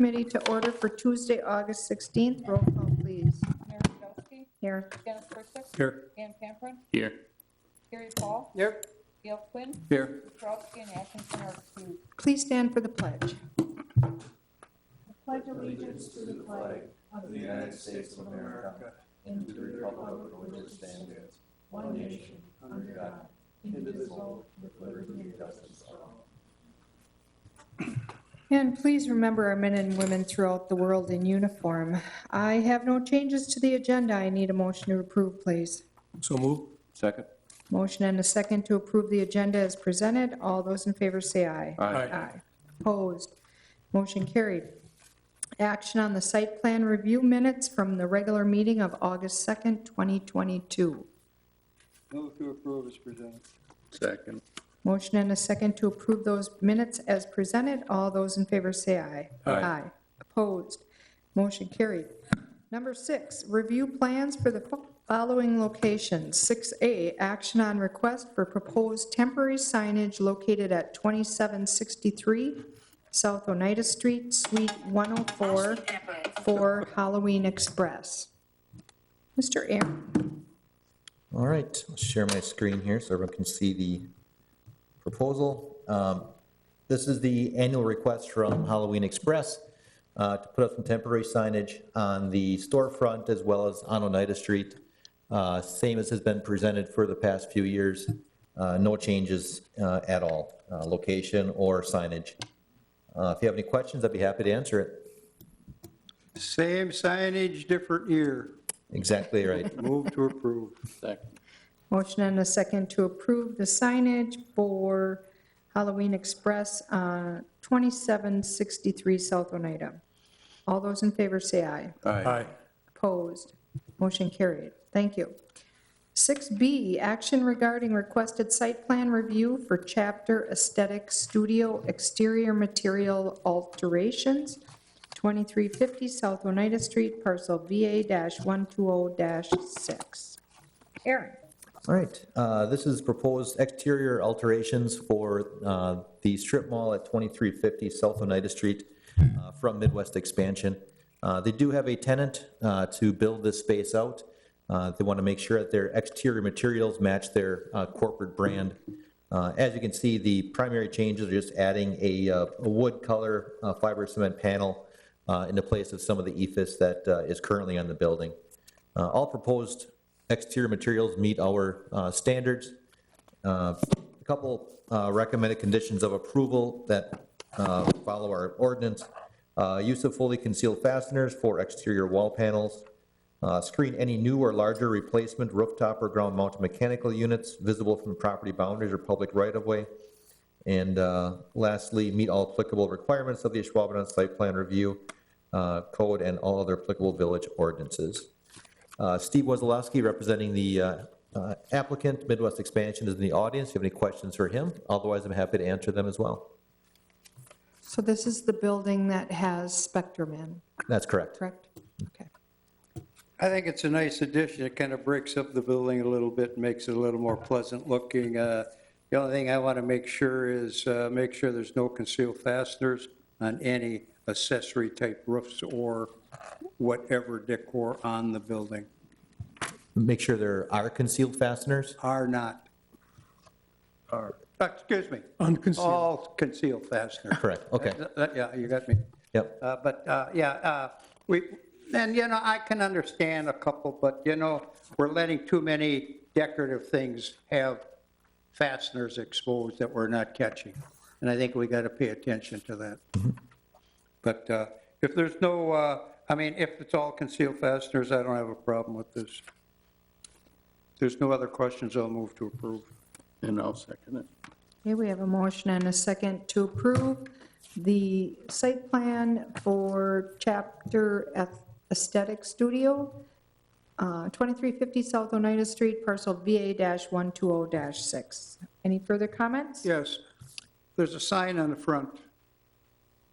Committee to order for Tuesday, August 16th. Roll call, please. Mayor Nadowski, Here. Dennis Persick, Here. Dan Pamprin, Here. Gary Paul, Here. Gail Quinn, Here. Petrowski, and Atkinson are excused. Please stand for the pledge. I pledge allegiance to the flag of the United States of America and to the republic for which it stands, one nation, under God, indivisible, with liberty and justice for all. And please remember our men and women throughout the world in uniform. I have no changes to the agenda. I need a motion to approve, please. So move. Second. Motion and a second to approve the agenda as presented. All those in favor say aye. Aye. Opposed? Motion carried. Action on the site plan review minutes from the regular meeting of August 2nd, 2022. Move to approve as presented. Second. Motion and a second to approve those minutes as presented. All those in favor say aye. Aye. Opposed? Motion carried. Number 6, review plans for the following locations. 6A, action on request for proposed temporary signage located at 2763 South Oneida Street, Suite 104, for Halloween Express. Mr. Aaron. All right, I'll share my screen here so everyone can see the proposal. This is the annual request from Halloween Express to put up some temporary signage on the storefront as well as on Oneida Street. Same as has been presented for the past few years. No changes at all, location or signage. If you have any questions, I'd be happy to answer it. Same signage, different year. Exactly right. Move to approve. Second. Motion and a second to approve the signage for Halloween Express, 2763 South Oneida. All those in favor say aye. Aye. Opposed? Motion carried. Thank you. 6B, action regarding requested site plan review for Chapter Aesthetic Studio exterior material alterations, 2350 South Oneida Street, parcel VA-120-6. Aaron. All right, this is proposed exterior alterations for the strip mall at 2350 South Oneida Street from Midwest Expansion. They do have a tenant to build this space out. They want to make sure that their exterior materials match their corporate brand. As you can see, the primary changes are just adding a wood color fiber cement panel in the place of some of the ephes that is currently on the building. All proposed exterior materials meet our standards. A couple recommended conditions of approval that follow our ordinance. Use of fully concealed fasteners for exterior wall panels. Screen any new or larger replacement rooftop or ground mounted mechanical units visible from property boundaries or public right-of-way. And lastly, meet all applicable requirements of the Ashwaubenon site plan review code and all other applicable village ordinances. Steve Wozolowski, representing the applicant, Midwest Expansion, is in the audience. If you have any questions for him, otherwise I'm happy to answer them as well. So this is the building that has Spectrum in, That's correct. correct? Okay. I think it's a nice addition. It kind of breaks up the building a little bit, makes it a little more pleasant looking. The only thing I want to make sure is make sure there's no concealed fasteners on any accessory type roofs or whatever decor on the building. Make sure there are concealed fasteners. Are not. Excuse me. Unconcealed. All concealed fasteners. Correct, okay. Yeah, you got me. Yep. I can understand a couple, but, we're letting too many decorative things have fasteners exposed that we're not catching. And I think we got to pay attention to that. But if there's no, if it's all concealed fasteners, I don't have a problem with this. If there's no other questions, I'll move to approve. And I'll second it. Okay, we have a motion and a second to approve the site plan for Chapter Aesthetic Studio, 2350 South Oneida Street, parcel VA-120-6. Any further comments? Yes, there's a sign on the front.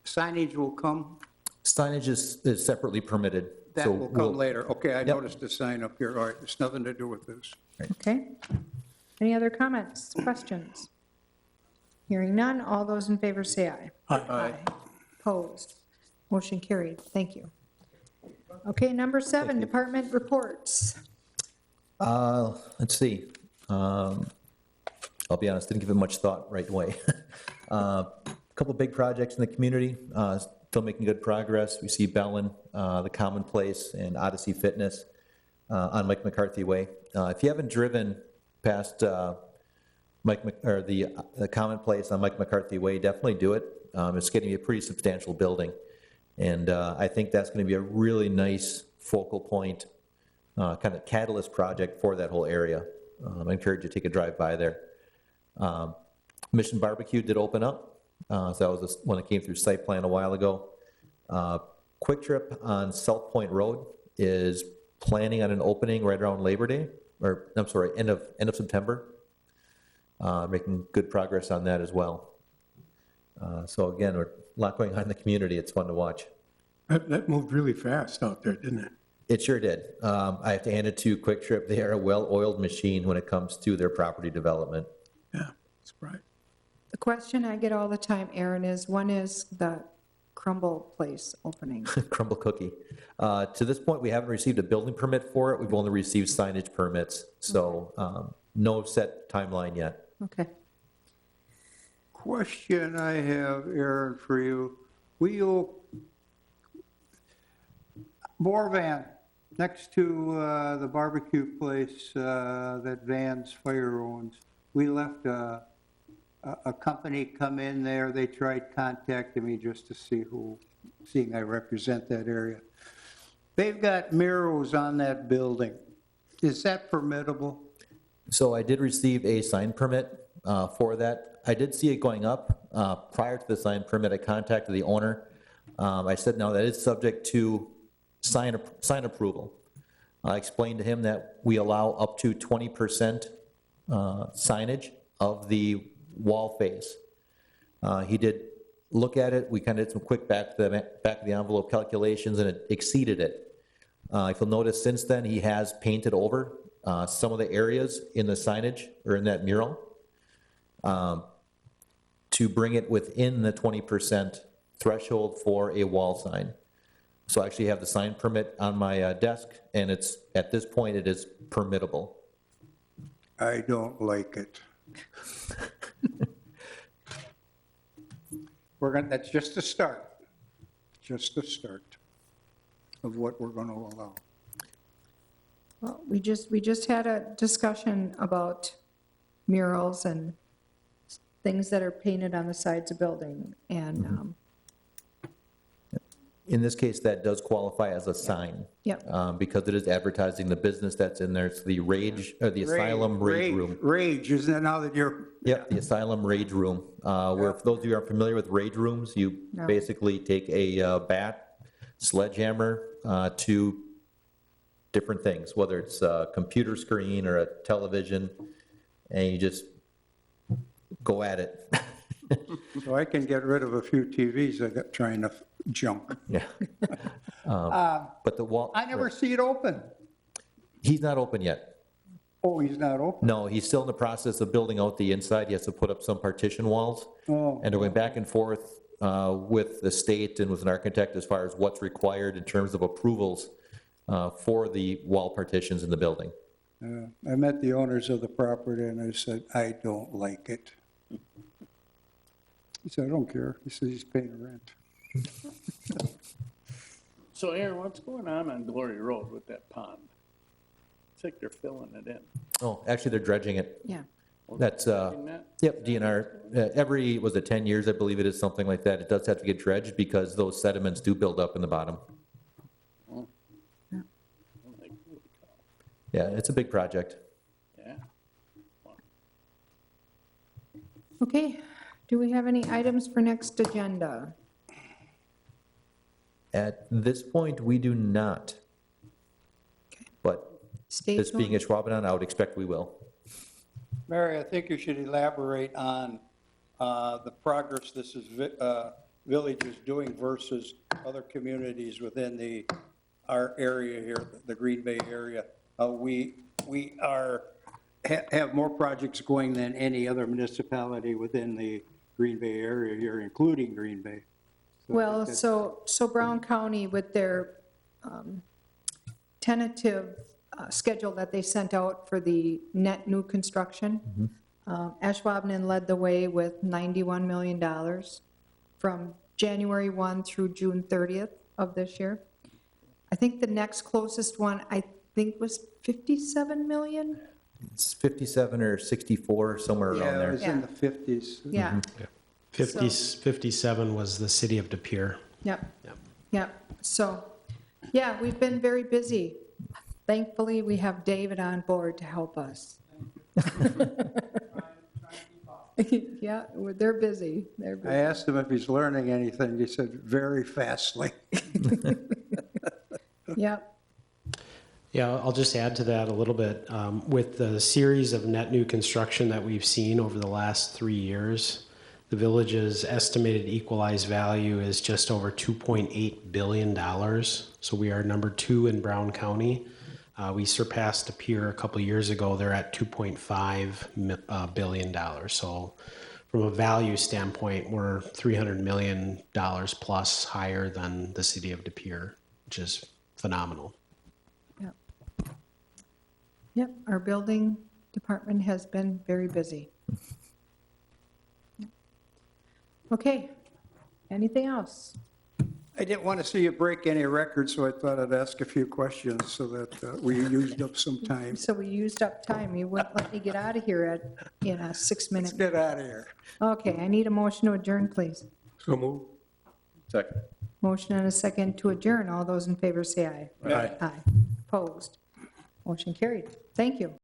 Signage will come, Signage is separately permitted. that so will come we'll- later. Okay, I Yep. noticed the sign up here. All right, it's nothing to do with this. Okay. Any other comments, questions? Hearing none, all those in favor say aye. Aye. Opposed? Motion carried. Thank you. Okay, number 7, department reports. Let's see. I'll be honest, didn't give it much thought right away. A couple big projects in the community, still making good progress. We see Bellin, the Commonplace, and Odyssey Fitness on Mike McCarthy Way. If you haven't driven past the Commonplace on Mike McCarthy Way, definitely do it. It's getting to be a pretty substantial building, and I think that's going to be a really nice focal point, kind of catalyst project for that whole area. I encourage you to take a drive by there. Mission Barbecue did open up, so that was one that came through site plan a while ago. Quick Trip on South Point Road is planning on an opening right around Labor Day, or I'm sorry, end of September. Making good progress on that as well. So again, a lot going on in the community. It's fun to watch. That moved really fast out there, didn't it? It sure did. I have to hand it to Quick Trip. They are a well-oiled machine when it comes to their property development. Yeah, that's right. The question I get all the time, Aaron, is when is the Crumble Place opening? Crumble Cookie. To this point, we haven't received a building permit for it. We've only received signage permits, so no set timeline yet. Okay. Question I have, Aaron, for you. Van, next to the barbecue place that Van's Fire owns, we left a company come in there. They tried contacting me just to see seeing I represent that area. They've got murals on that building. Is that permittable? So I did receive a sign permit for that. I did see it going up. Prior to the sign permit, I contacted the owner. I said, no, that is subject to sign approval. I explained to him that we allow up to 20% signage of the wall face. He did look at it. We kind of did some quick back of the envelope calculations, and it exceeded it. If you'll notice, since then, he has painted over some of the areas in the signage, or in that mural, to bring it within the 20% threshold for a wall sign. So I actually have the sign permit on my desk, and it's, at this point, it is permittable. I don't like it. That's just a start. Just a start of what we're going to allow. Well, we just had a discussion about murals and things that are painted on the sides of building, and, In this case, that does qualify as a sign. Yep. Because it is advertising the business that's in there. It's the Rage, or the Asylum Rage Room. Rage, isn't it, now that you're... Yep, the Asylum Rage Room, where, for those of you who aren't familiar with rage rooms, you No. basically take a bat, sledgehammer to different things, whether it's a computer screen or a television, and you just go at it. So I can get rid of a few TVs I got trying to junk. Yeah. But the wall. I never see it open. He's not open yet. Oh, he's not open? No, he's still in the process of building out the inside. He has to put up some partition walls. Oh. And they're going back and forth with the state and with an architect as far as what's required in terms of approvals for the wall partitions in the building. I met the owners of the property and I said, I don't like it. He said, I don't care. He said he's paying rent. So Aaron, what's going on Glory Road with that pond? It's like they're filling it in. Oh, actually, they're dredging it. yeah. That's, Dredging that? yep, DNR. Every, was it 10 years, I believe it is, something like that. It does have to get dredged because those sediments do build up in the bottom. Oh. Yeah. I'm like, holy cow. Yeah, it's a big project. Yeah. Okay, do we have any items for next agenda? At this point, we do not. But Stay this being tuned. Ashwaubenon, I would expect we will. Mary, I think you should elaborate on the progress this village is doing versus other communities within our area here, the Green Bay area. We have more projects going than any other municipality within the Green Bay area here, including Green Bay. Well, so Brown County with their tentative schedule that they sent out for the net new construction, Ashwaubenon led the way with $91 million from January 1 through June 30th of this year. I think the next closest one, I think, was 57 million? It's 57 or 64, somewhere around Yeah, it there. was in the 50s. Yeah, 57 was the city of De Pere. yep, Yep. yep. So, yeah, we've been very busy. Thankfully, we have David on board to help us. Yeah, they're busy, they're I busy. asked him if he's learning anything. He said, very fastly. Yep, Yeah, I'll just add to that a little bit. With the series of net new construction that we've seen over the last 3 years, the village's estimated equalized value is just over $2.8 billion. So we are number 2 in Brown County. We surpassed De Pere a couple of years ago. They're at $2.5 billion. So from a value standpoint, we're $300 million plus higher than the city of De Pere, which is phenomenal. yep. Yep, our building department has been very busy. Okay, anything else? I didn't want to see you break any records, so I thought I'd ask a few questions so that we used up some time. So we used up time. You wouldn't let me get out of here in a 6-minute. Let's get out of here. Okay, I need a motion to adjourn, please. So move. Second. Motion and a second to adjourn. All those in favor say aye. Aye. Aye. Opposed? Motion carried. Thank you.